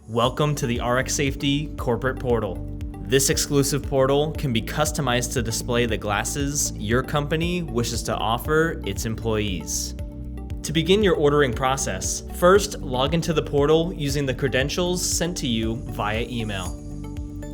Welcome to the RX Safety Corporate Portal. This exclusive portal can be customized to display the glasses your company wishes to offer its employees. To begin your ordering process, first log into the portal using the credentials sent to you via email.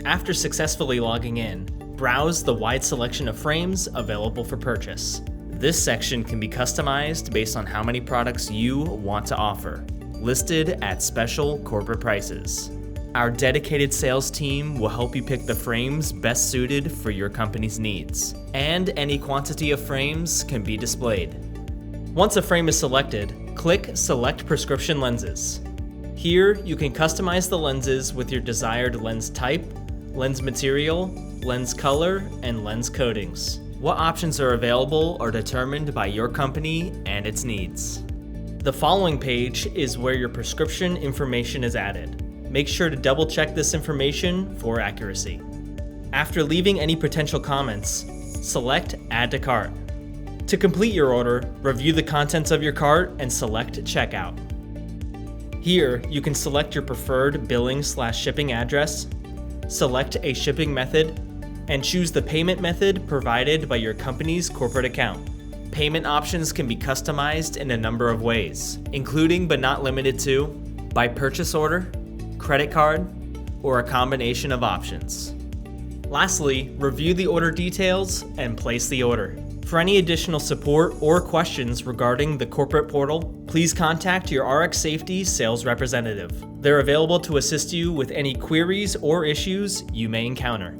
After successfully logging in, browse the wide selection of frames available for purchase. This section can be customized based on how many products you want to offer, listed at special corporate prices. Our dedicated sales team will help you pick the frames best suited for your company's needs, and any quantity of frames can be displayed. Once a frame is selected, click Select Prescription Lenses. Here, you can customize the lenses with your desired lens type, lens material, lens color, and lens coatings. What options are available are determined by your company and its needs. The following page is where your prescription information is added. Make sure to double check this information for accuracy. After leaving any potential comments, select Add to Cart. To complete your order, review the contents of your cart and select Checkout. Here, you can select your preferred billing/shipping address, select a shipping method, and choose the payment method provided by your company's corporate account. Payment options can be customized in a number of ways, including but not limited to by purchase order, credit card, or a combination of options. Lastly, review the order details and place the order. For any additional support or questions regarding the corporate portal, please contact your RX Safety sales representative. They're available to assist you with any queries or issues you may encounter.